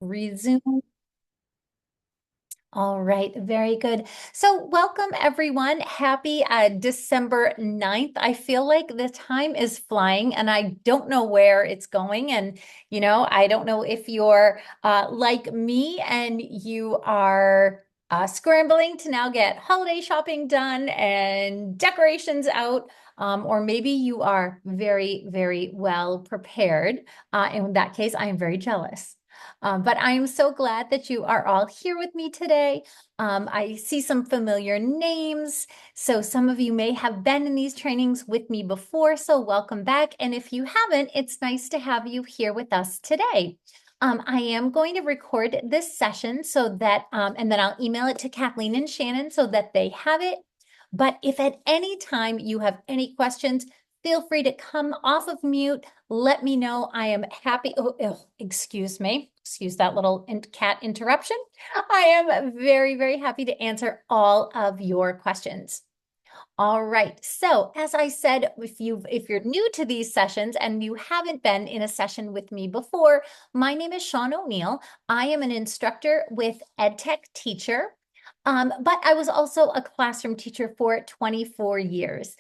Resume. All right, very good. So, welcome everyone. Happy December 9th. I feel like the time is flying and I don't know where it's going. And, I don't know if you're like me and you are scrambling to now get holiday shopping done and decorations out. Or maybe you are very, very well prepared. In that case, I am very jealous. But I am so glad that you are all here with me today. I see some familiar names. So some of you may have been in these trainings with me before, so welcome back. And if you haven't, it's nice to have you here with us today. I am going to record this session so that, and then I'll email it to Kathleen and Shannon so that they have it. But if at any time you have any questions, feel free to come off of mute. Let me know. I am happy. Excuse me. Excuse that little cat interruption. I am very, very happy to answer all of your questions. All right. So, as I said, if you're new to these sessions and you haven't been in a session with me before, my name is Sean O'Neill. I am an instructor with EdTech Teacher. But I was also a classroom teacher for 24 years.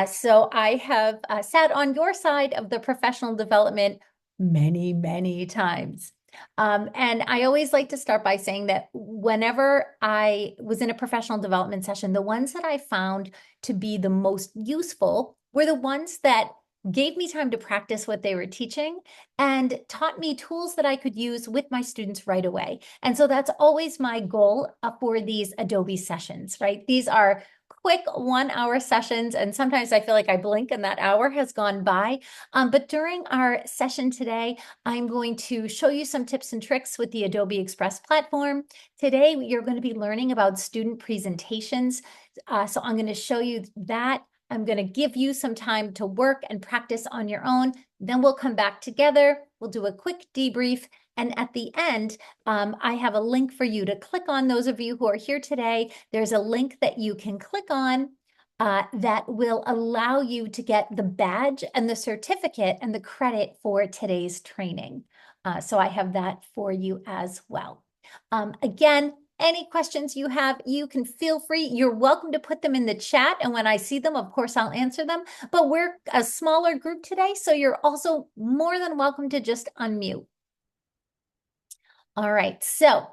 So I have sat on your side of the professional development many, many times. And I always like to start by saying that whenever I was in a professional development session, the ones that I found to be the most useful were the ones that gave me time to practice what they were teaching and taught me tools that I could use with my students right away. And so that's always my goal for these Adobe sessions, right? These are quick 1 hour sessions. And sometimes I feel like I blink and that hour has gone by. But during our session today, I'm going to show you some tips and tricks with the Adobe Express platform. Today, you're going to be learning about student presentations. So I'm going to show you that. I'm going to give you some time to work and practice on your own. Then we'll come back together. We'll do a quick debrief. And at the end, I have a link for you to click on. Those of you who are here today, there's a link that you can click on that will allow you to get the badge and the certificate and the credit for today's training. So I have that for you as well. Again, any questions you have, you can feel free. You're welcome to put them in the chat. And when I see them, of course, I'll answer them. But we're a smaller group today, so you're also more than welcome to just unmute. All right, so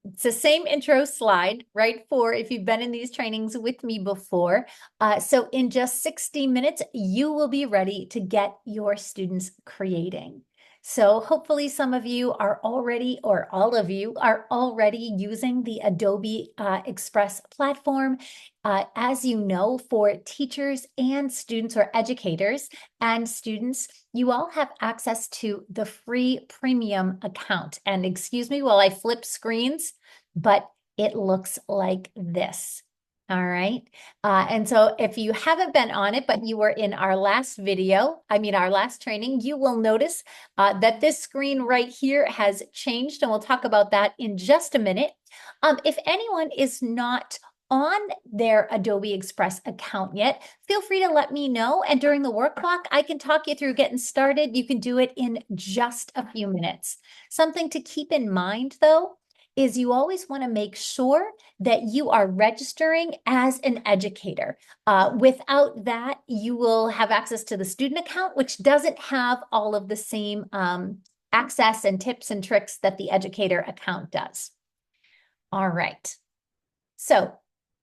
it's the same intro slide, right? For if you've been in these trainings with me before. So in just 60 minutes, you will be ready to get your students creating. So hopefully some of you are already, or all of you are already using the Adobe Express platform. As you know, for teachers and students or educators and students, you all have access to the free premium account. And excuse me while I flip screens, but it looks like this. All right. And so if you haven't been on it, but you were in our last video, our last training, you will notice that this screen right here has changed, and we'll talk about that in just a minute. If anyone is not on their Adobe Express account yet, feel free to let me know. And during the work block, I can talk you through getting started. You can do it in just a few minutes. Something to keep in mind, though, is you always want to make sure that you are registering as an educator. Without that, you will have access to the student account, which doesn't have all of the same access and tips and tricks that the educator account does. All right. So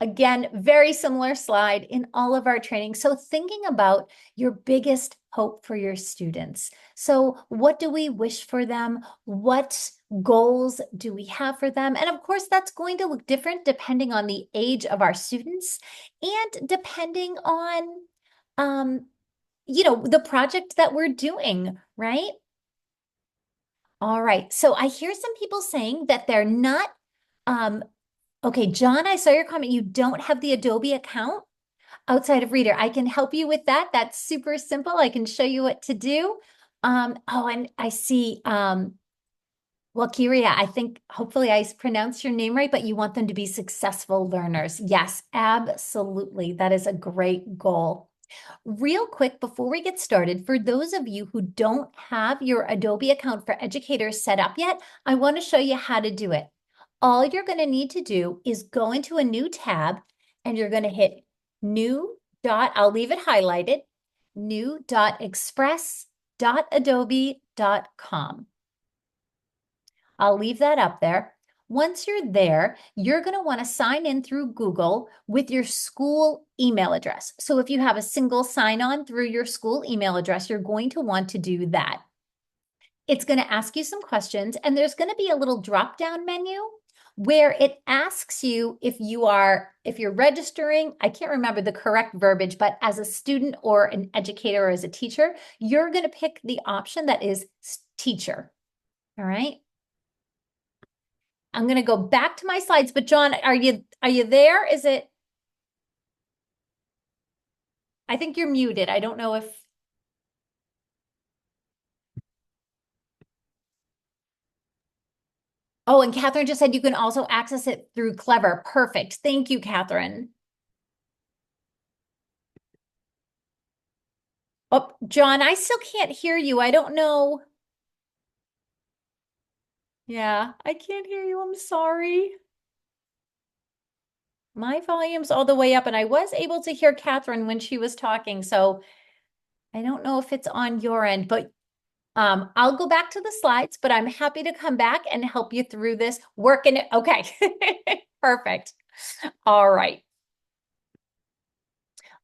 again, very similar slide in all of our training. So thinking about your biggest hope for your students. So what do we wish for them? What goals do we have for them? And of course, that's going to look different depending on the age of our students and depending on, the project that we're doing, right? All right. So I hear some people saying that they're not, okay, John, I saw your comment. You don't have the Adobe account outside of Reader. I can help you with that. That's super simple. I can show you what to do. Oh, and I see, well, Kiria, I think hopefully I pronounced your name right, but you want them to be successful learners. Yes, absolutely. That is a great goal. Real quick, before we get started, for those of you who don't have your Adobe account for educators set up yet, I want to show you how to do it. All you're going to need to do is go into a new tab and you're going to hit new dot, I'll leave it highlighted, new.express.adobe.com. I'll leave that up there. Once you're there, you're going to want to sign in through Google with your school email address. So if you have a single sign-on through your school email address, you're going to want to do that. It's going to ask you some questions, and there's going to be a little drop-down menu where it asks you if you're registering, I can't remember the correct verbiage, but as a student or an educator or as a teacher, you're going to pick the option that is teacher. All right. I'm going to go back to my slides, but John, are you there? Is it? I think you're muted. I don't know if. Oh, and Catherine just said you can also access it through Clever. Perfect. Thank you, Catherine. Oh, John, I still can't hear you. I don't know. Yeah, I can't hear you. I'm sorry. My volume's all the way up, and I was able to hear Catherine when she was talking. So I don't know if it's on your end, but I'll go back to the slides, but I'm happy to come back and help you through this. Working it. Okay. Perfect. All right.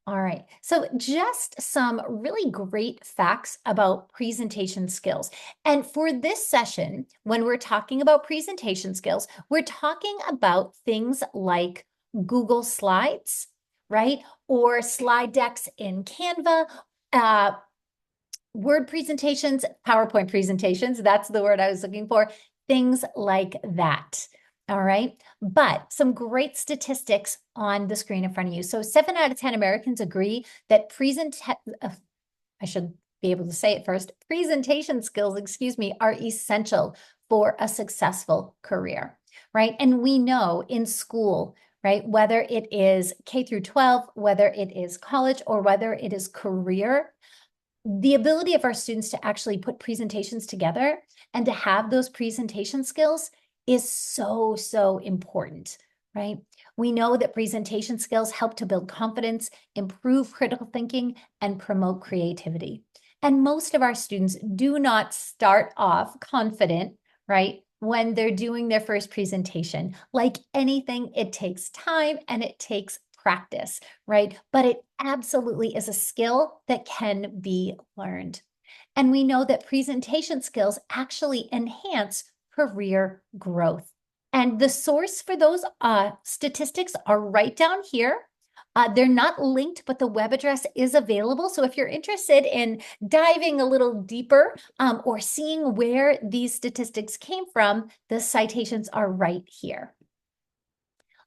All right. So just some really great facts about presentation skills. And for this session, when we're talking about presentation skills, we're talking about things like Google Slides, right? Or slide decks in Canva, Word presentations, PowerPoint presentations, that's the word I was looking for, things like that. All right. But some great statistics on the screen in front of you. So 7 out of 10 Americans agree that I should be able to say it first, presentation skills, excuse me, are essential for a successful career, right? And we know in school, right, whether it is K through 12, whether it is college, or whether it is career, the ability of our students to actually put presentations together and to have those presentation skills is so, so important, right? We know that presentation skills help to build confidence, improve critical thinking, and promote creativity. And most of our students do not start off confident, right? When they're doing their first presentation. Like anything, it takes time and it takes practice, right? But it absolutely is a skill that can be learned. And we know that presentation skills actually enhance career growth. And the source for those statistics are right down here. They're not linked, but the web address is available. So if you're interested in diving a little deeper or seeing where these statistics came from, the citations are right here.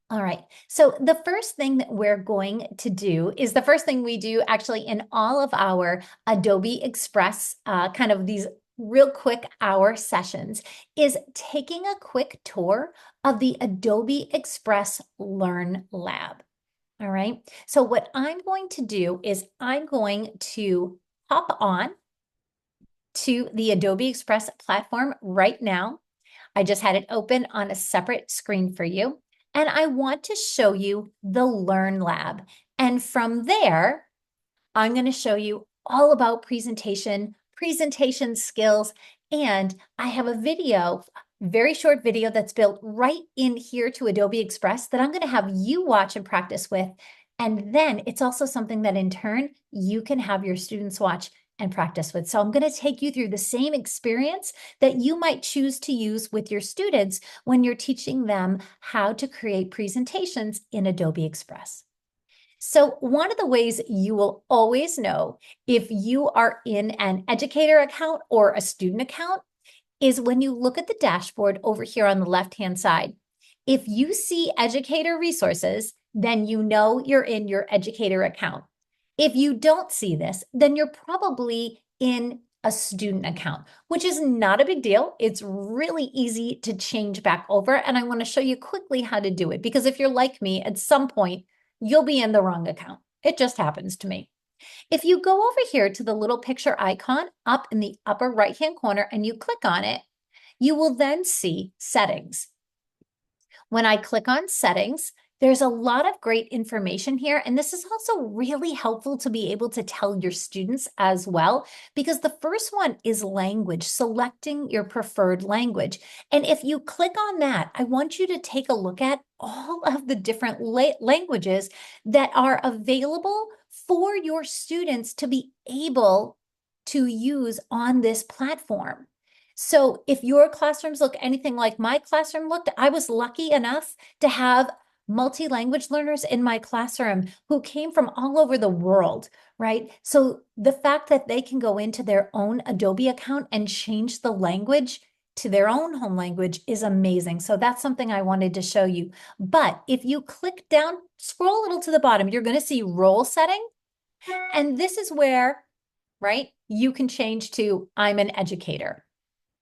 All right. So the first thing that we're going to do is the first thing we do actually in all of our Adobe Express, kind of these real quick hour sessions, is taking a quick tour of the Adobe Express Learn Lab. All right. So what I'm going to do is I'm going to hop on to the Adobe Express platform right now. I just had it open on a separate screen for you. And I want to show you the Learn Lab. And from there, I'm going to show you all about presentation skills. And I have a video, very short video that's built right in here to Adobe Express that I'm going to have you watch and practice with. And then it's also something that in turn, you can have your students watch and practice with. So I'm going to take you through the same experience that you might choose to use with your students when you're teaching them how to create presentations in Adobe Express. So one of the ways you will always know if you are in an educator account or a student account is when you look at the dashboard over here on the left-hand side. If you see educator resources, then you know you're in your educator account. If you don't see this, then you're probably in a student account, which is not a big deal. It's really easy to change back over. And I want to show you quickly how to do it, because if you're like me, at some point, you'll be in the wrong account. It just happens to me. If you go over here to the little picture icon up in the upper right-hand corner and you click on it, you will then see settings. When I click on settings, there's a lot of great information here. And this is also really helpful to be able to tell your students as well, because the first one is language, selecting your preferred language. And if you click on that, I want you to take a look at all of the different languages that are available for your students to be able to use on this platform. So if your classrooms look anything like my classroom looked, I was lucky enough to have multi-language learners in my classroom who came from all over the world, right? So the fact that they can go into their own Adobe account and change the language to their own home language is amazing. So that's something I wanted to show you. But if you click down, scroll a little to the bottom, you're going to see role setting. And this is where, right, you can change to I'm an educator.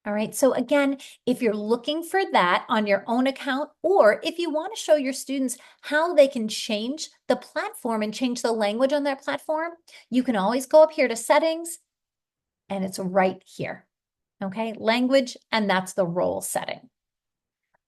All right, so again, if you're looking for that on your own account, or if you want to show your students how they can change the platform and change the language on their platform, you can always go up here to settings, and it's right here. Okay, language, and that's the role setting.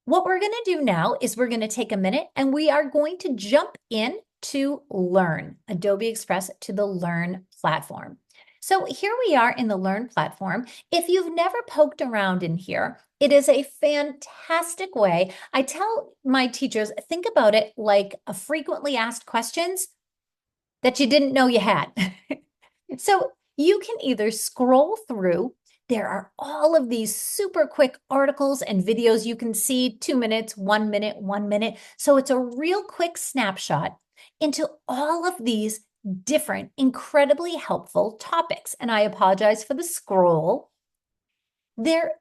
What we're going to do now is we're going to take a minute and we are going to jump in to Learn, Adobe Express to the Learn platform. So here we are in the Learn platform. If you've never poked around in here, it is a fantastic way. I tell my teachers, think about it like a frequently asked questions that you didn't know you had. So you can either scroll through. There are all of these super quick articles and videos you can see 2 minutes, 1 minute, 1 minute. So it's a real quick snapshot into all of these different, incredibly helpful topics. And I apologize for the scroll. They're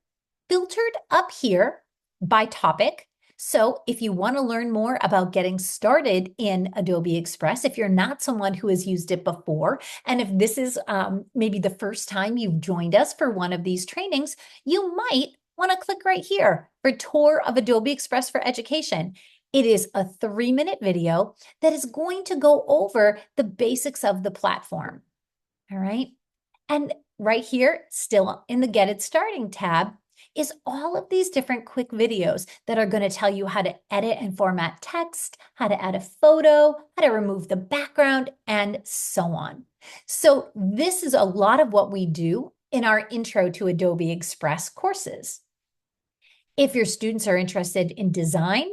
filtered up here by topic. So if you want to learn more about getting started in Adobe Express, if you're not someone who has used it before, and if this is maybe the first time you've joined us for one of these trainings, you might want to click right here for Tour of Adobe Express for Education. It is a 3-minute video that is going to go over the basics of the platform. All right. And right here, still in the Get It Starting tab, is all of these different quick videos that are going to tell you how to edit and format text, how to add a photo, how to remove the background, and so on. So this is a lot of what we do in our Intro to Adobe Express courses. If your students are interested in design,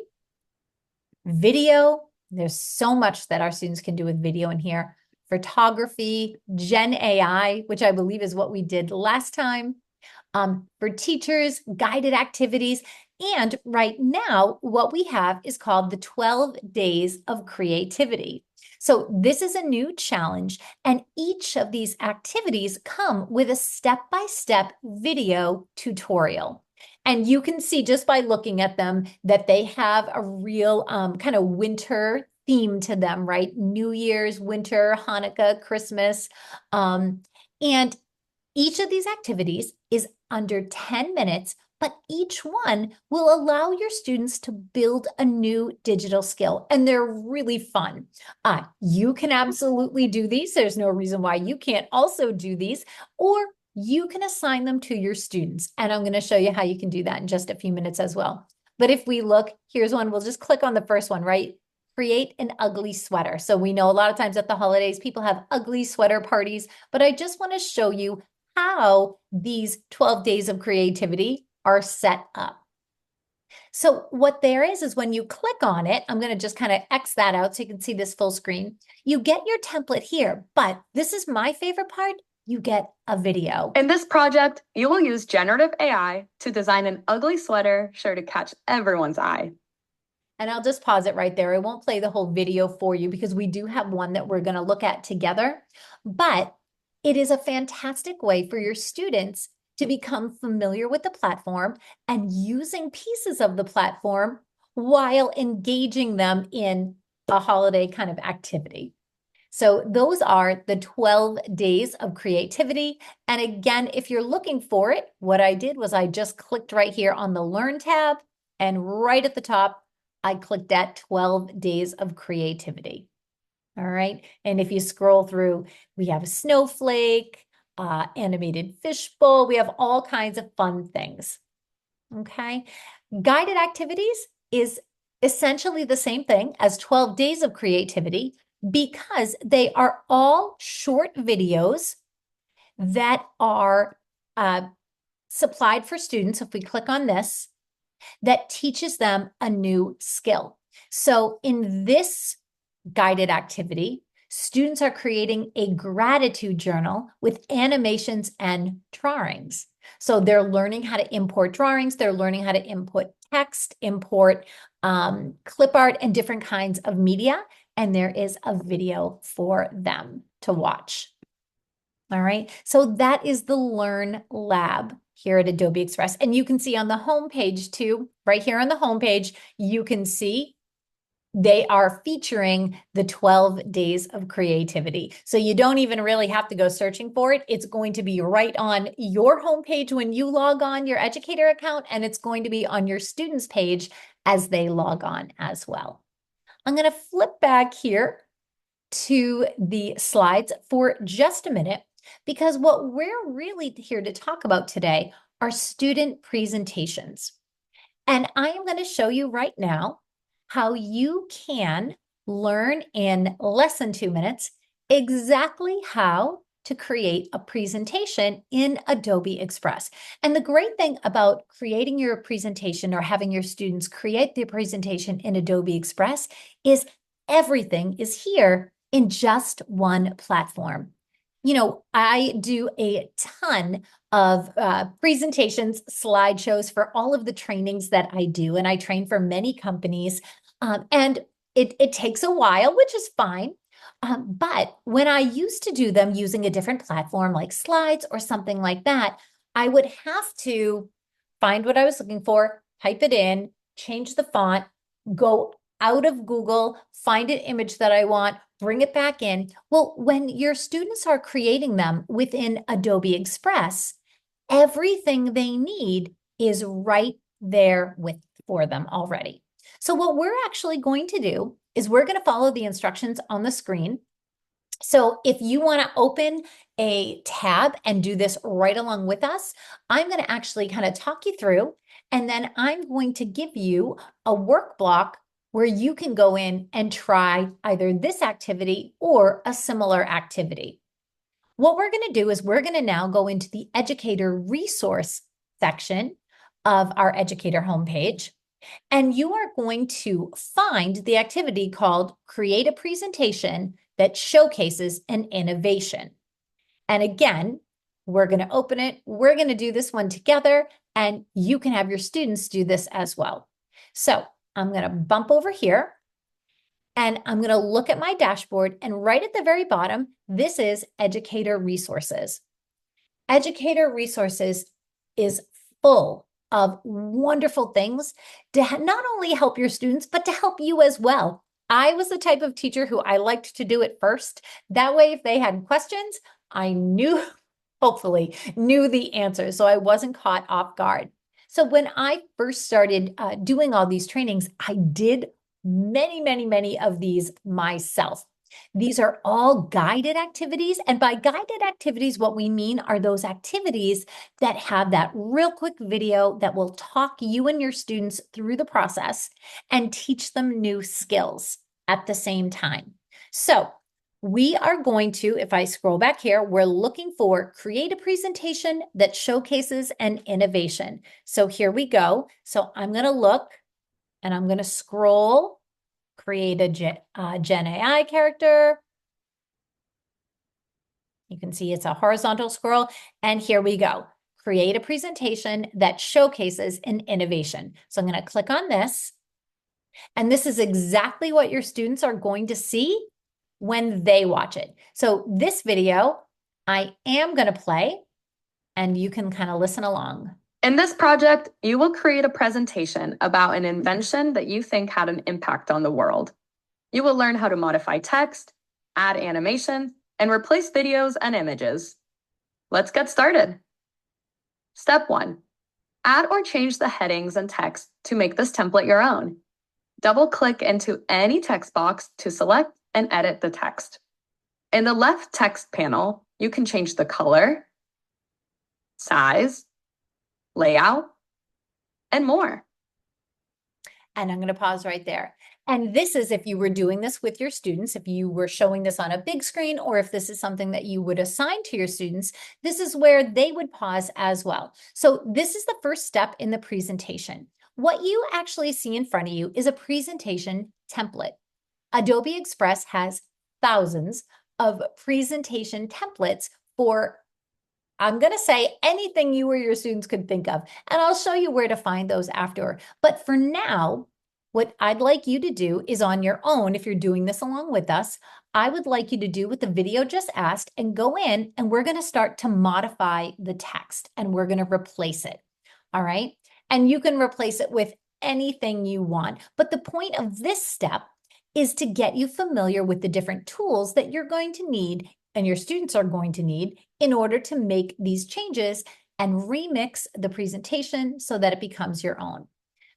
video, there's so much that our students can do with video in here. Photography, Gen AI, which I believe is what we did last time. For teachers, guided activities. And right now, what we have is called the 12 Days of Creativity. So this is a new challenge, and each of these activities come with a step-by-step video tutorial. And you can see just by looking at them that they have a real kind of winter theme to them, right? New Year's, winter, Hanukkah, Christmas. And each of these activities is under 10 minutes, but each one will allow your students to build a new digital skill, and they're really fun. You can absolutely do these. There's no reason why you can't also do these, or you can assign them to your students. And I'm going to show you how you can do that in just a few minutes as well. But if we look, here's one. We'll just click on the first one, right? Create an ugly sweater. So we know a lot of times at the holidays, people have ugly sweater parties, but I just want to show you how these 12 days of creativity are set up. So what there is when you click on it, I'm going to just kind of X that out so you can see this full screen. You get your template here, but this is my favorite part. You get a video. In this project, you will use generative AI to design an ugly sweater sure to catch everyone's eye. And I'll just pause it right there. I won't play the whole video for you because we do have one that we're going to look at together. But it is a fantastic way for your students to become familiar with the platform and using pieces of the platform while engaging them in a holiday kind of activity. So those are the 12 days of creativity. And again, if you're looking for it, what I did was I just clicked right here on the Learn tab, and right at the top, I clicked at 12 days of creativity. All right. And if you scroll through, we have a snowflake, animated fishbowl. We have all kinds of fun things. Okay. Guided activities is essentially the same thing as 12 days of creativity because they are all short videos that are supplied for students. If we click on this, that teaches them a new skill. So in this guided activity, students are creating a gratitude journal with animations and drawings. So they're learning how to import drawings, they're learning how to input text, import clip art, and different kinds of media. And there is a video for them to watch. All right, so that is the Learn Lab here at Adobe Express. And you can see on the home page too, right here on the home page, you can see they are featuring the 12 days of creativity. So you don't even really have to go searching for it. It's going to be right on your homepage when you log on your educator account, and it's going to be on your students page as they log on as well. I'm going to flip back here to the slides for just a minute, because what we're really here to talk about today are student presentations. And I am going to show you right now how you can learn in less than 2 minutes exactly how to create a presentation in Adobe Express. And the great thing about creating your presentation or having your students create their presentation in Adobe Express is everything is here in just one platform. You know, I do a ton of presentations, slideshows for all of the trainings that I do, and I train for many companies. And it takes a while, which is fine. But when I used to do them using a different platform like Slides or something like that, I would have to find what I was looking for, type it in, change the font, go out of Google, find an image that I want, bring it back in. Well, when your students are creating them within Adobe Express, everything they need is right there for them already. So what we're actually going to do is we're going to follow the instructions on the screen. So if you want to open a tab and do this right along with us, I'm going to actually kind of talk you through, and then I'm going to give you a work block where you can go in and try either this activity or a similar activity. What we're going to do is we're going to now go into the educator resource section of our educator homepage. And you are going to find the activity called Create a Presentation that Showcases an Innovation. And again, we're going to open it. We're going to do this one together, and you can have your students do this as well. So I'm going to bump over here, and I'm going to look at my dashboard, and right at the very bottom, this is Educator Resources. Educator Resources is full of wonderful things to not only help your students, but to help you as well. I was the type of teacher who I liked to do it first. That way, if they had questions, I knew, hopefully, knew the answers, so I wasn't caught off guard. So when I first started doing all these trainings, I did many of these myself. These are all guided activities. And by guided activities, what we mean are those activities that have that real quick video that will talk you and your students through the process and teach them new skills at the same time. So we are going to, if I scroll back here, we're looking for create a presentation that showcases an innovation. So here we go. So I'm going to look and I'm going to scroll, create a Gen AI character. You can see it's a horizontal scroll. And here we go. Create a presentation that showcases an innovation. So I'm going to click on this. And this is exactly what your students are going to see when they watch it. So this video, I am going to play, and you can kind of listen along. In this project, you will create a presentation about an invention that you think had an impact on the world. You will learn how to modify text, add animation, and replace videos and images. Let's get started. Step 1. Add or change the headings and text to make this template your own. Double-click into any text box to select and edit the text. In the left text panel, you can change the color, size, layout, and more. And I'm going to pause right there. And this is if you were doing this with your students, if you were showing this on a big screen, or if this is something that you would assign to your students, this is where they would pause as well. So this is the first step in the presentation. What you actually see in front of you is a presentation template. Adobe Express has thousands of presentation templates for, I'm going to say, anything you or your students could think of. And I'll show you where to find those after. But for now, what I'd like you to do is on your own, if you're doing this along with us, I would like you to do what the video just asked and go in and we're going to start to modify the text and we're going to replace it. All right. And you can replace it with anything you want. But the point of this step is to get you familiar with the different tools that you're going to need and your students are going to need in order to make these changes and remix the presentation so that it becomes your own.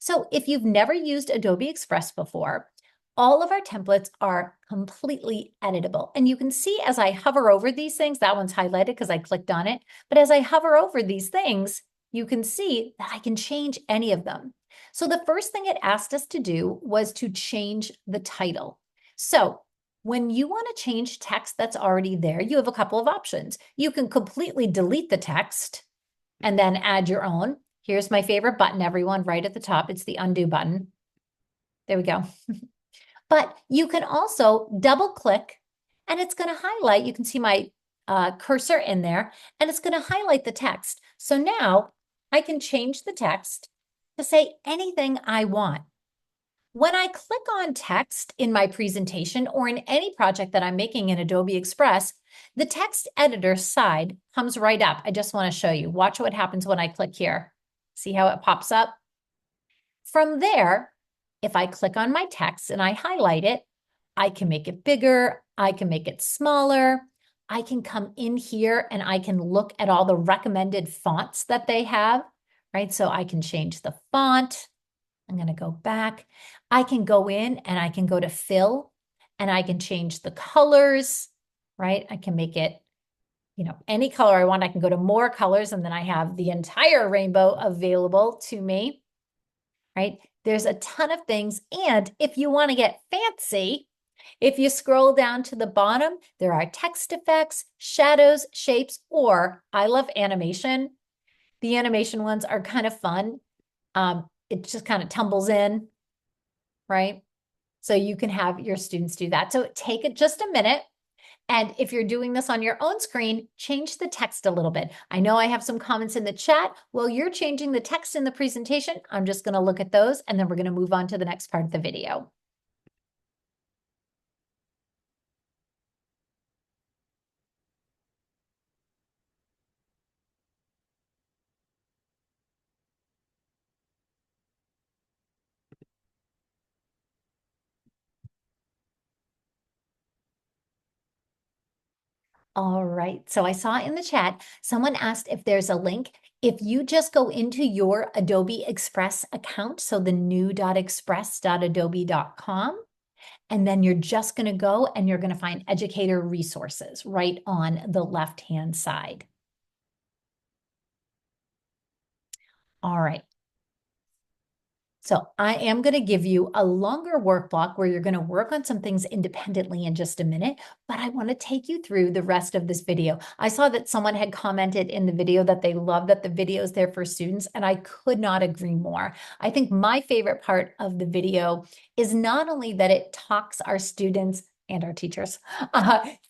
So if you've never used Adobe Express before, all of our templates are completely editable. And you can see as I hover over these things, that one's highlighted because I clicked on it. But as I hover over these things, you can see that I can change any of them. So the first thing it asked us to do was to change the title. So when you want to change text that's already there, you have a couple of options. You can completely delete the text and then add your own. Here's my favorite button, everyone, right at the top. It's the undo button. There we go. But you can also double click and it's going to highlight. You can see my cursor in there and it's going to highlight the text. So now I can change the text to say anything I want. When I click on text in my presentation or in any project that I'm making in Adobe Express, the text editor side comes right up. I just want to show you. Watch what happens when I click here. See how it pops up? From there, if I click on my text and I highlight it, I can make it bigger, I can make it smaller, I can come in here and I can look at all the recommended fonts that they have, right? So I can change the font. I'm going to go back. I can go in and I can go to fill and I can change the colors, right? I can make it, any color I want. I can go to more colors and then I have the entire rainbow available to me, right? There's a ton of things. And if you want to get fancy, if you scroll down to the bottom, there are text effects, shadows, shapes, or I love animation. The animation ones are kind of fun. It just kind of tumbles in, right? So you can have your students do that. So take it just a minute. And if you're doing this on your own screen, change the text a little bit. I know I have some comments in the chat. While you're changing the text in the presentation, I'm just going to look at those and then we're going to move on to the next part of the video. All right. So I saw in the chat, someone asked if there's a link. If you just go into your Adobe Express account, so the new.express.adobe.com, and then you're just going to go and you're going to find educator resources right on the left-hand side. All right. So I am going to give you a longer work block where you're going to work on some things independently in just a minute, but I want to take you through the rest of this video. I saw that someone had commented in the video that they love that the video is there for students, and I could not agree more. I think my favorite part of the video is not only that it talks our students and our teachers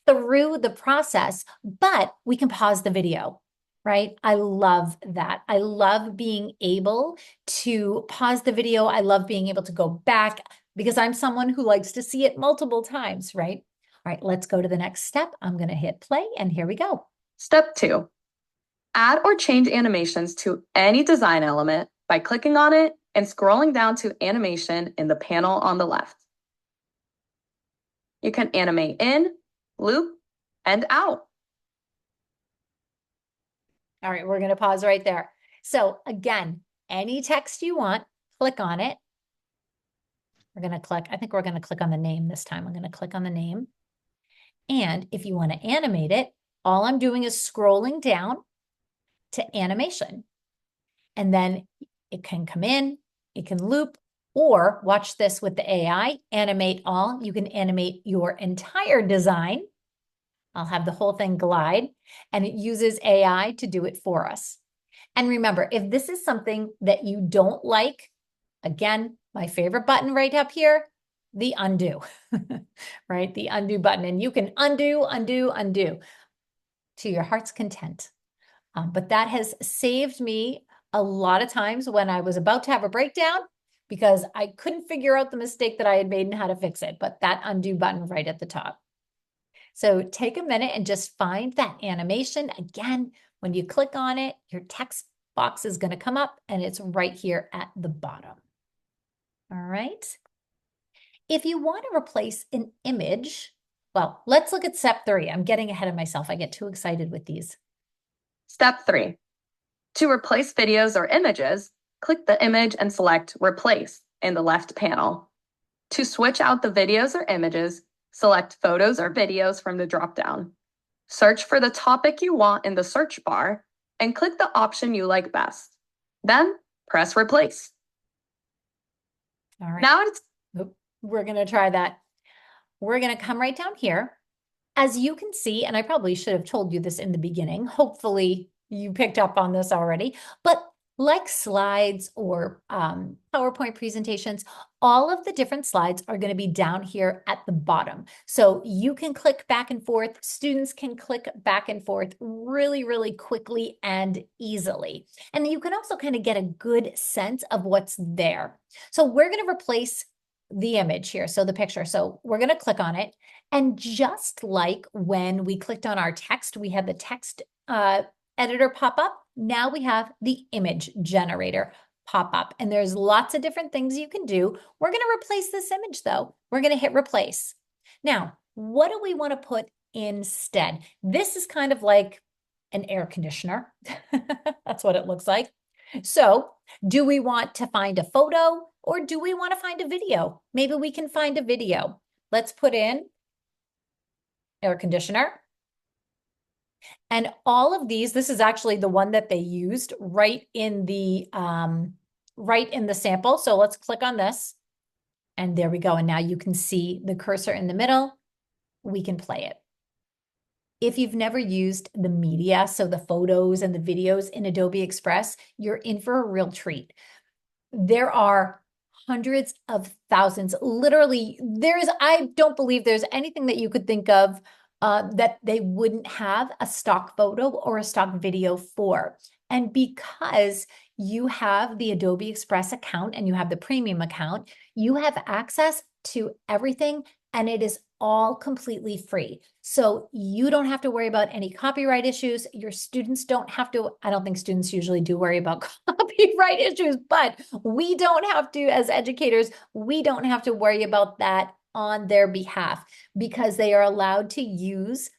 through the process, but we can pause the video. Right? I love that. I love being able to pause the video. I love being able to go back because I'm someone who likes to see it multiple times, right? All right, let's go to the next step. I'm going to hit play and here we go. Step 2. Add or change animations to any design element by clicking on it and scrolling down to animation in the panel on the left. You can animate in, loop, and out. All right, we're going to pause right there. So again, any text you want, click on it. We're going to click, I think we're going to click on the name this time. I'm going to click on the name. And if you want to animate it, all I'm doing is scrolling down to animation. And then it can come in, it can loop, or watch this with the AI, animate all. You can animate your entire design. I'll have the whole thing glide, and it uses AI to do it for us. And remember, if this is something that you don't like, again, my favorite button right up here, the undo, right? The undo button. And you can undo, undo, undo to your heart's content. But that has saved me a lot of times when I was about to have a breakdown because I couldn't figure out the mistake that I had made and how to fix it. But that undo button right at the top. So take a minute and just find that animation. Again, when you click on it, your text box is going to come up and it's right here at the bottom. All right. If you want to replace an image, well, let's look at step 3. I'm getting ahead of myself. I get too excited with these. Step 3. To replace videos or images, click the image and select Replace in the left panel. To switch out the videos or images, select Photos or Videos from the dropdown. Search for the topic you want in the search bar and click the option you like best. Then press Replace. All right. Now it's we're going to try that. We're going to come right down here. As you can see, and I probably should have told you this in the beginning, hopefully you picked up on this already, but like slides or PowerPoint presentations, all of the different slides are going to be down here at the bottom. So you can click back and forth. Students can click back and forth really, really quickly and easily. And you can also kind of get a good sense of what's there. So we're going to replace the image here, so the picture. So we're going to click on it. And just like when we clicked on our text, we had the text editor pop up. Now we have the image generator pop up. And there's lots of different things you can do. We're going to replace this image though. We're going to hit replace. Now, what do we want to put instead? This is kind of like an air conditioner. That's what it looks like. So do we want to find a photo or do we want to find a video? Maybe we can find a video. Let's put in air conditioner. And all of these, this is actually the one that they used right in the sample. So let's click on this. And there we go. And now you can see the cursor in the middle. We can play it. If you've never used the media, so the photos and the videos in Adobe Express, you're in for a real treat. There are hundreds of thousands. Literally, I don't believe there's anything that you could think of that they wouldn't have a stock photo or a stock video for. And because you have the Adobe Express account and you have the premium account, you have access to everything and it is all completely free. So you don't have to worry about any copyright issues. Your students don't have to. I don't think students usually do worry about copyright issues, but we don't have to, as educators, we don't have to worry about that on their behalf because they are allowed to use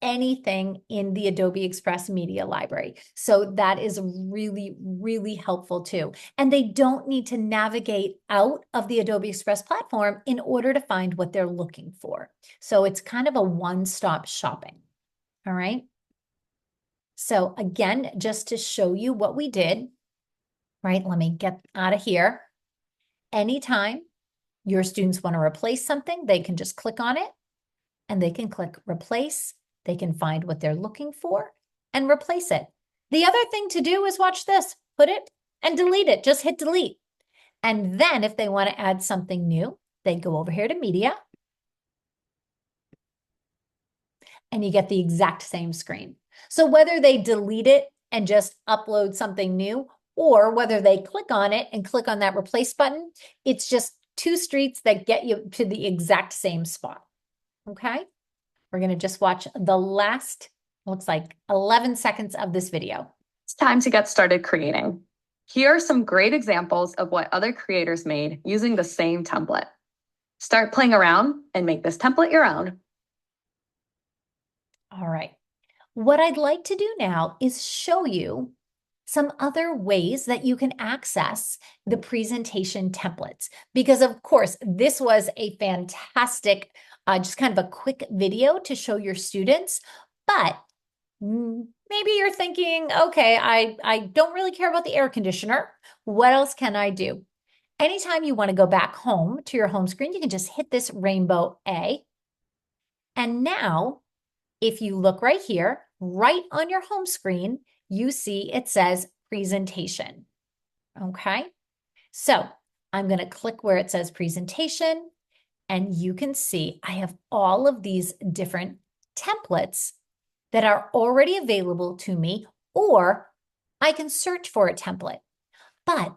anything in the Adobe Express Media Library. So that is really, really helpful too. And they don't need to navigate out of the Adobe Express platform in order to find what they're looking for. So it's kind of a one-stop shopping. All right. So again, just to show you what we did, right? Let me get out of here. Anytime your students want to replace something, they can just click on it and they can click replace. They can find what they're looking for and replace it. The other thing to do is watch this, put it and delete it. Just hit delete. And then if they want to add something new, they go over here to media and you get the exact same screen. So whether they delete it and just upload something new or whether they click on it and click on that replace button, it's just two streets that get you to the exact same spot. Okay. We're going to just watch the last, looks like 11 seconds of this video. It's time to get started creating. Here are some great examples of what other creators made using the same template. Start playing around and make this template your own. All right. What I'd like to do now is show you some other ways that you can access the presentation templates. Because of course, this was a fantastic, just kind of a quick video to show your students, but maybe you're thinking, okay, I don't really care about the air conditioner. What else can I do? Anytime you want to go back home to your home screen, you can just hit this rainbow A. And now, if you look right here, right on your home screen, you see it says presentation. Okay. So I'm going to click where it says presentation, and you can see I have all of these different templates that are already available to me, or I can search for a template. But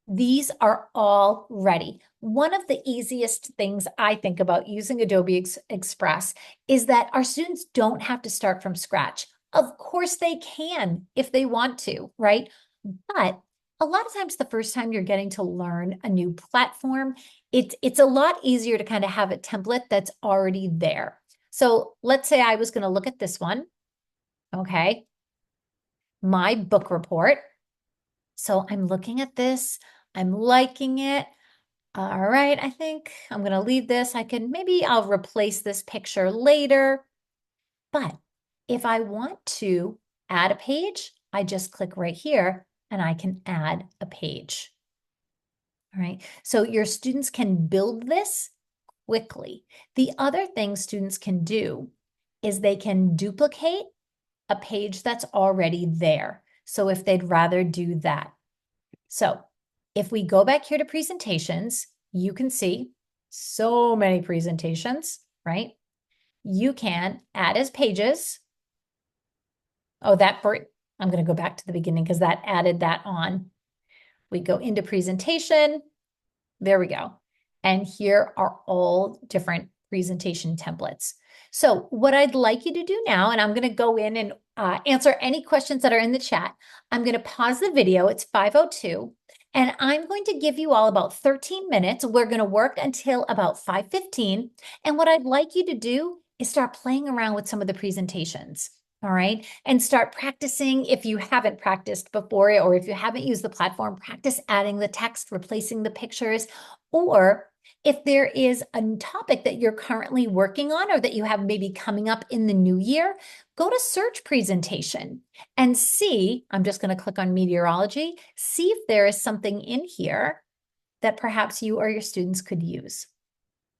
these are all ready. One of the easiest things I think about using Adobe Express is that our students don't have to start from scratch. Of course they can if they want to, right? But a lot of times the first time you're getting to learn a new platform, it's a lot easier to kind of have a template that's already there. So let's say I was going to look at this one, okay? My book report. So I'm looking at this, I'm liking it. All right, I think I'm going to leave this. Maybe I'll replace this picture later. But if I want to add a page, I just click right here and I can add a page. All right, so your students can build this quickly. The other thing students can do is they can duplicate a page that's already there. So if they'd rather do that. So if we go back here to presentations, you can see so many presentations, right? You can add as pages. Oh, I'm going to go back to the beginning because that added that on. We go into presentation. There we go. And here are all different presentation templates. So what I'd like you to do now, and I'm going to go in and answer any questions that are in the chat. I'm going to pause the video. It's 5:02. And I'm going to give you all about 13 minutes. We're going to work until about 5:15. And what I'd like you to do is start playing around with some of the presentations. All right. And start practicing if you haven't practiced before, or if you haven't used the platform, practice adding the text, replacing the pictures, or if there is a topic that you're currently working on or that you have maybe coming up in the new year, go to search presentation and see, I'm just going to click on meteorology, see if there is something in here that perhaps you or your students could use.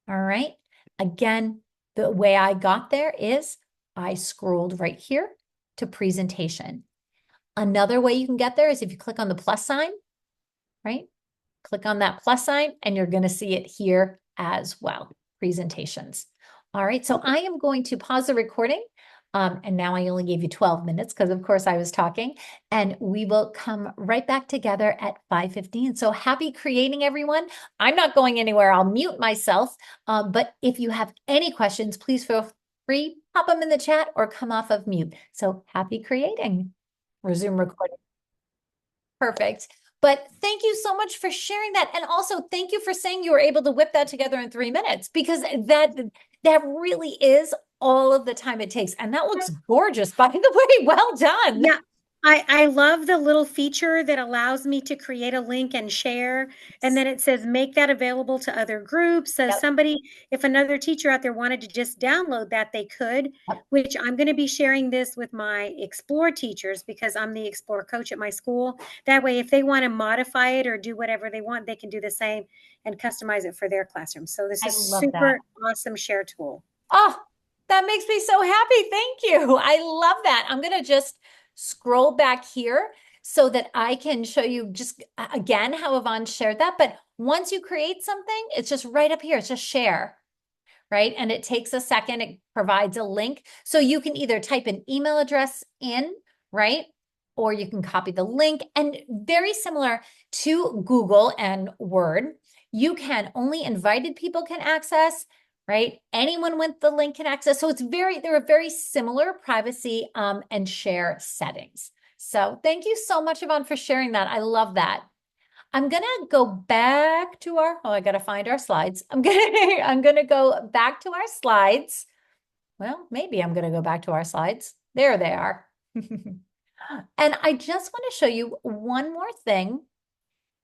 All right. Again, the way I got there is I scrolled right here to presentation. Another way you can get there is if you click on the plus sign, right? Click on that plus sign and you're going to see it here as well, presentations. All right, so I am going to pause the recording. And now I only gave you 12 minutes because of course I was talking, and we will come right back together at 5:15. So happy creating, everyone. I'm not going anywhere. I'll mute myself. But if you have any questions, please feel free, pop them in the chat or come off of mute. So happy creating. Resume recording. Perfect. But thank you so much for sharing that. And also thank you for saying you were able to whip that together in 3 minutes, because that really is all of the time it takes. And that looks gorgeous, by the way. Well done. Yeah, I love the little feature that allows me to create a link and share. And then it says, make that available to other groups. So Yep, if another teacher out there wanted to just download that, they could, yep. which I'm going to be sharing this with my Explore teachers because I'm the Explore coach at my school. That way, if they want to modify it or do whatever they want, they can do the same and customize it for their classroom. So this I is love that. super awesome share tool. Oh, that makes me so happy. Thank you. I love that. I'm going to just scroll back here so that I can show you just again how Yvonne shared that. But once you create something, it's just right up here. It's just share, right? And it takes a second. It provides a link. So you can either type an email address in, right? Or you can copy the link. And very similar to Google and Word, you can only invited people can access, right? Anyone with the link can access. So there are very similar privacy and share settings. So thank you so much, Yvonne, for sharing that. I love that. I'm gonna go back to I gotta find our slides. I'm gonna go back to our slides. Well, maybe I'm gonna go back to our slides. There they are. And I just want to show you one more thing,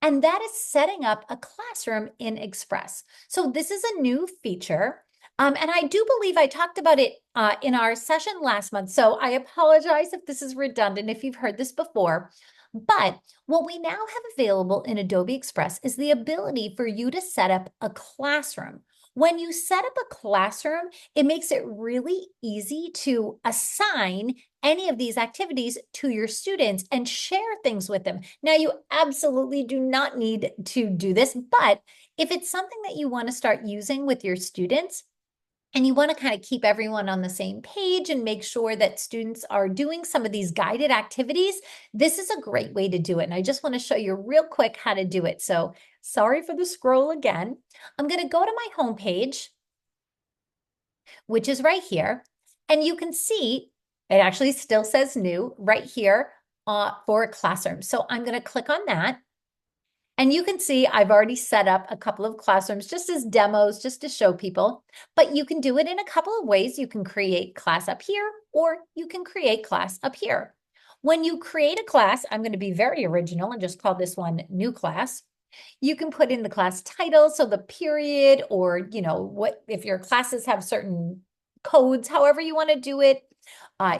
and that is setting up a classroom in Express. So this is a new feature. And I do believe I talked about it in our session last month. So I apologize if this is redundant, if you've heard this before. But what we now have available in Adobe Express is the ability for you to set up a classroom. When you set up a classroom, it makes it really easy to assign any of these activities to your students and share things with them. Now, you absolutely do not need to do this, but if it's something that you want to start using with your students, and you want to kind of keep everyone on the same page and make sure that students are doing some of these guided activities, this is a great way to do it. And I just want to show you real quick how to do it. So sorry for the scroll again. I'm going to go to my home page, which is right here. And you can see it actually still says new right here for a classroom. So I'm going to click on that. And you can see I've already set up a couple of classrooms just as demos, just to show people, but you can do it in a couple of ways. You can create class up here, or you can create class up here. When you create a class, I'm going to be very original and just call this one new class. You can put in the class title, so the period, or what if your classes have certain codes, however you want to do it.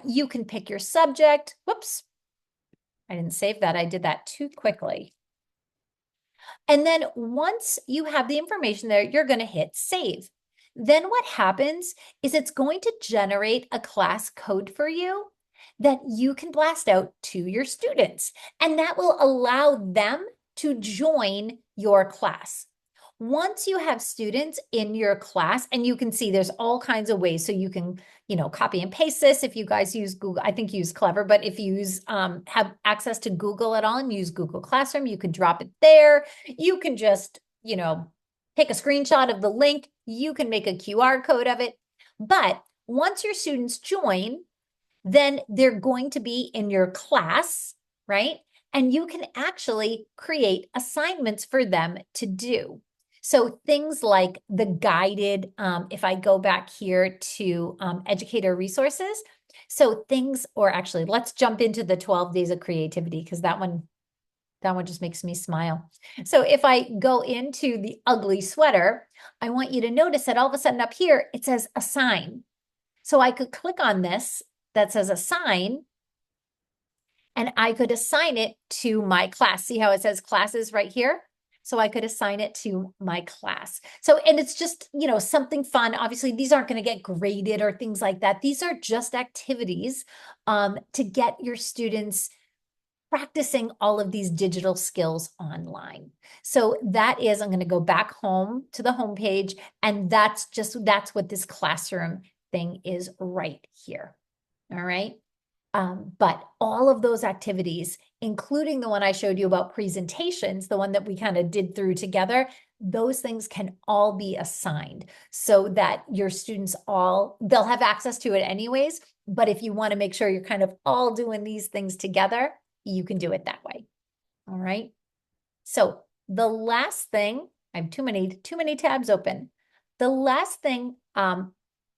You can pick your subject. Whoops, I didn't save that. I did that too quickly. And then once you have the information there, you're going to hit save. Then what happens is it's going to generate a class code for you that you can blast out to your students. And that will allow them to join your class. Once you have students in your class, and you can see there's all kinds of ways. So you can, copy and paste this. If you guys use Google, I think use Clever, but if you have access to Google at all and use Google Classroom, you can drop it there. You can just, take a screenshot of the link. You can make a QR code of it. But once your students join, then they're going to be in your class, right? And you can actually create assignments for them to do. So things like the guided, if I go back here to educator resources, so things, or actually let's jump into the 12 days of creativity, because that one just makes me smile. So if I go into the ugly sweater, I want you to notice that all of a sudden up here, it says assign. So I could click on this that says assign, and I could assign it to my class. See how it says classes right here? So I could assign it to my class. So, and it's just, something fun. Obviously, these aren't going to get graded or things like that. These are just activities to get your students practicing all of these digital skills online. So that is, I'm going to go back home to the home page, and that's what this classroom thing is right here. All right. But all of those activities, including the one I showed you about presentations, the one that we kind of did through together, those things can all be assigned so that your students they'll have access to it anyways. But if you want to make sure you're kind of all doing these things together, you can do it that way. All right. So the last thing, I have too many tabs open. The last thing,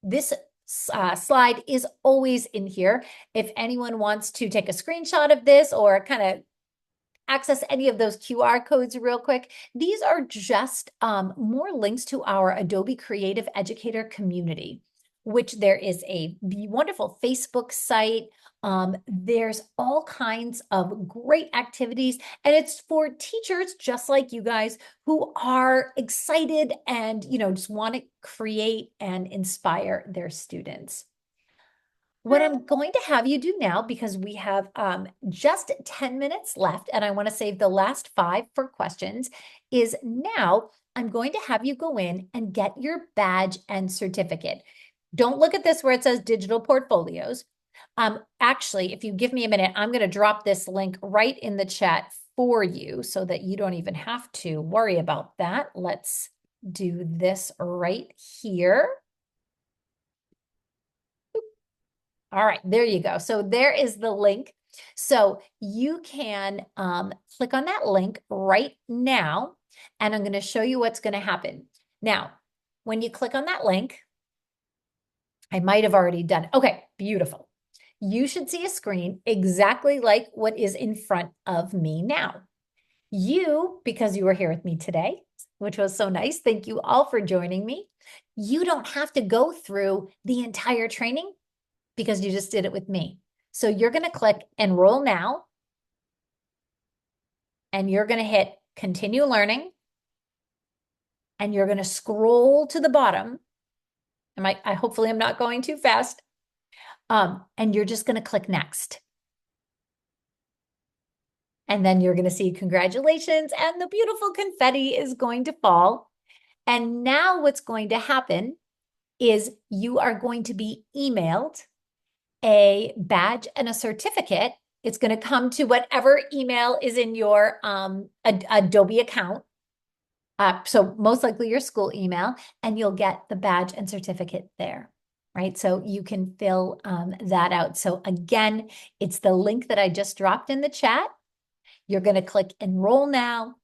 this slide is always in here. If anyone wants to take a screenshot of this or kind of access any of those QR codes real quick, these are just more links to our Adobe Creative Educator community, which there is a wonderful Facebook site. There's all kinds of great activities, and it's for teachers just like you guys who are excited and, just want to create and inspire their students. What I'm going to have you do now, because we have just 10 minutes left and I want to save the last 5 for questions, is now I'm going to have you go in and get your badge and certificate. Don't look at this where it says digital portfolios. Actually, if you give me a minute, I'm going to drop this link right in the chat for you so that you don't even have to worry about that. Let's do this right here. All right, there you go. So there is the link. So you can click on that link right now, and I'm going to show you what's going to happen. Now, when you click on that link, I might have already done it. Okay, beautiful. you should see a screen exactly like what is in front of me now. You, because you were here with me today, which was so nice. Thank you all for joining me. You don't have to go through the entire training because you just did it with me. So you're going to click Enroll Now, and you're going to hit Continue Learning, and you're going to scroll to the bottom. I hopefully I'm not going too fast. And you're just going to click Next. And then you're going to see congratulations, and the beautiful confetti is going to fall. And now what's going to happen is you are going to be emailed a badge and a certificate. It's going to come to whatever email is in your Adobe account. So most likely your school email, and you'll get the badge and certificate there, right? So you can fill that out. So again, it's the link that I just dropped in the chat. You're going to click Enroll Now.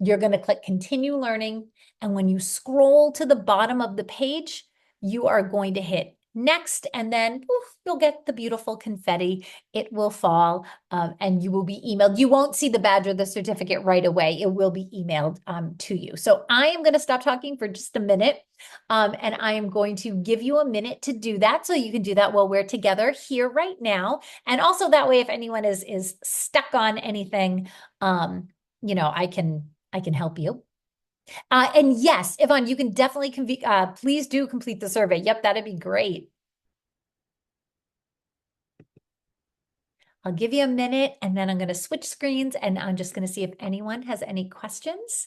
You're going to click Continue Learning. And when you scroll to the bottom of the page, you are going to hit Next, and then you'll get the beautiful confetti. It will fall, and you will be emailed. You won't see the badge or the certificate right away. It will be emailed to you. So I am going to stop talking for just a minute, and I am going to give you a minute to do that. So you can do that while we're together here right now. And also that way, if anyone is stuck on anything, I can help you. And yes, Yvonne, you can definitely please do complete the survey. Yep, that'd be great. I'll give you a minute, and then I'm going to switch screens, and I'm just going to see if anyone has any questions.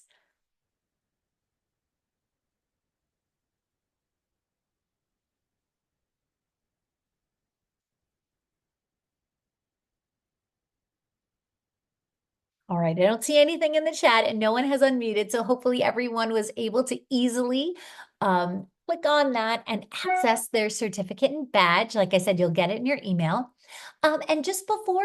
All right, I don't see anything in the chat, and no one has unmuted, so hopefully everyone was able to easily click on that and access their certificate and badge. Like I said, you'll get it in your email. And just before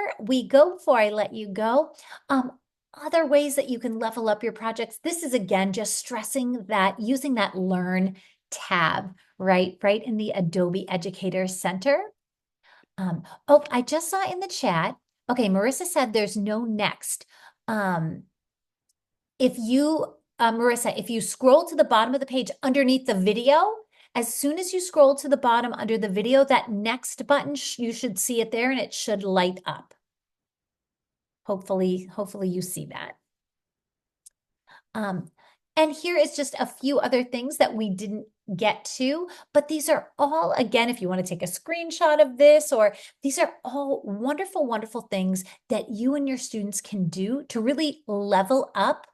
I let you go, other ways that you can level up your projects. This is, again, just stressing that using that Learn tab, right in the Adobe Educator Center. Oh, I just saw in the chat. Okay, Marissa said there's no next. Marissa, if you scroll to the bottom of the page underneath the video, as soon as you scroll to the bottom under the video, that next button, you should see it there, and it should light up. Hopefully you see that. And here is just a few other things that we didn't get to, but these are all, again, if you want to take a screenshot of this, or these are all wonderful, wonderful things that you and your students can do to really level up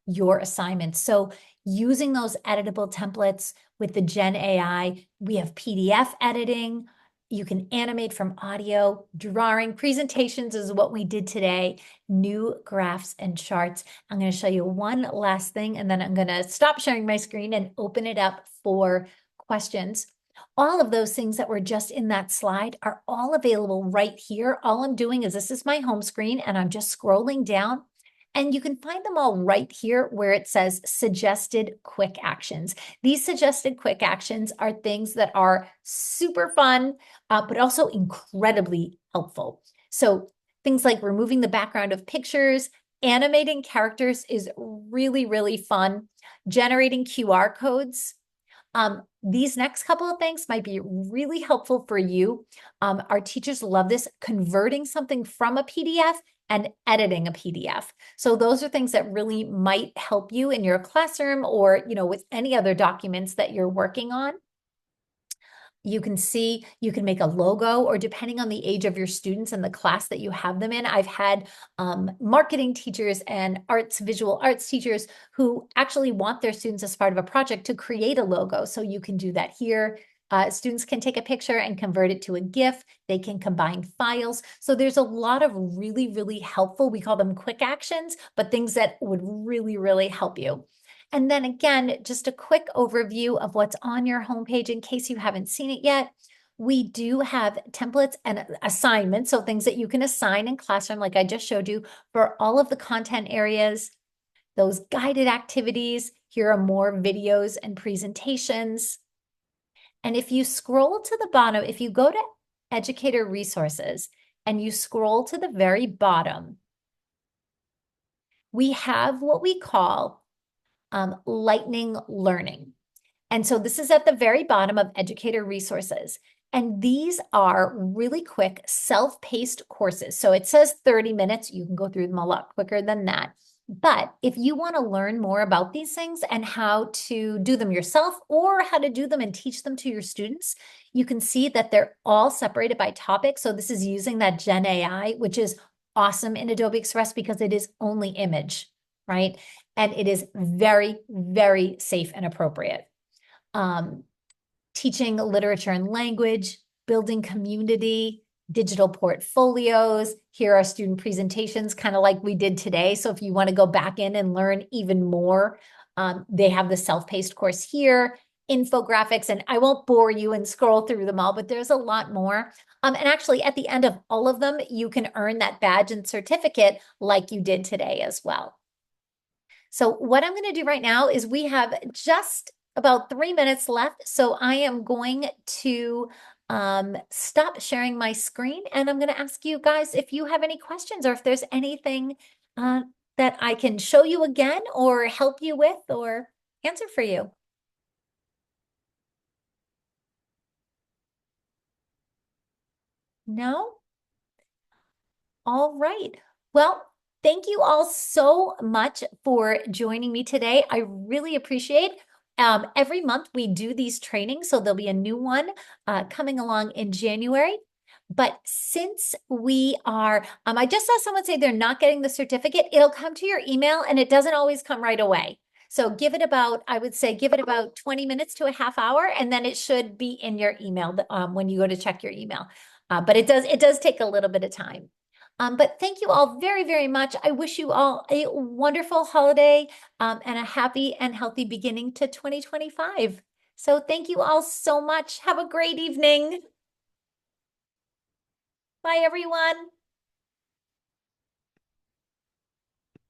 your assignments. So using those editable templates with the Gen AI, we have PDF editing. You can animate from audio, drawing, presentations is what we did today, new graphs and charts. I'm going to show you one last thing, and then I'm going to stop sharing my screen and open it up for questions. All of those things that were just in that slide are all available right here. All I'm doing is, this is my home screen, and I'm just scrolling down. And you can find them all right here where it says suggested quick actions. These suggested quick actions are things that are super fun, but also incredibly helpful. So things like removing the background of pictures, animating characters is really, really fun. Generating QR codes. These next couple of things might be really helpful for you. Our teachers love this, converting something from a PDF and editing a PDF. So those are things that really might help you in your classroom, or, with any other documents that you're working on. You can see, you can make a logo, or depending on the age of your students and the class that you have them in. I've had marketing teachers and visual arts teachers who actually want their students, as part of a project, to create a logo. So you can do that here. Students can take a picture and convert it to a GIF. They can combine files. So there's a lot of really, really helpful, we call them quick actions, but things that would really, really help you. And then again, just a quick overview of what's on your homepage in case you haven't seen it yet. We do have templates and assignments, so things that you can assign in classroom, like I just showed you, for all of the content areas, those guided activities. Here are more videos and presentations. And if you scroll to the bottom, if you go to educator resources and you scroll to the very bottom, we have what we call lightning learning. And so this is at the very bottom of educator resources. And these are really quick self-paced courses. So it says 30 minutes. You can go through them a lot quicker than that. But if you want to learn more about these things and how to do them yourself or how to do them and teach them to your students, you can see that they're all separated by topic. So this is using that Gen AI, which is awesome in Adobe Express because it is only image, right? And it is very, very safe and appropriate. Um, Teaching literature and language, building community, digital portfolios. Here are student presentations, kind of like we did today. So if you want to go back in and learn even more, they have the self-paced course here, infographics, and I won't bore you and scroll through them all, but there's a lot more. And actually, at the end of all of them, you can earn that badge and certificate like you did today as well. So what I'm going to do right now is we have just about 3 minutes left. So I am going to stop sharing my screen and I'm going to ask you guys if you have any questions or if there's anything that I can show you again or help you with or answer for you. No? All right. Well, thank you all so much for joining me today. I really appreciate. Every month we do these trainings, so there'll be a new one coming along in January. But since we are, I just saw someone say they're not getting the certificate. It'll come to your email and it doesn't always come right away. So give it about, I would say, give it about 20 minutes to a half hour, and then it should be in your email when you go to check your email. But it does take a little bit of time. But thank you all very, very much. I wish you all a wonderful holiday and a happy and healthy beginning to 2025. So thank you all so much. Have a great evening. Bye, everyone.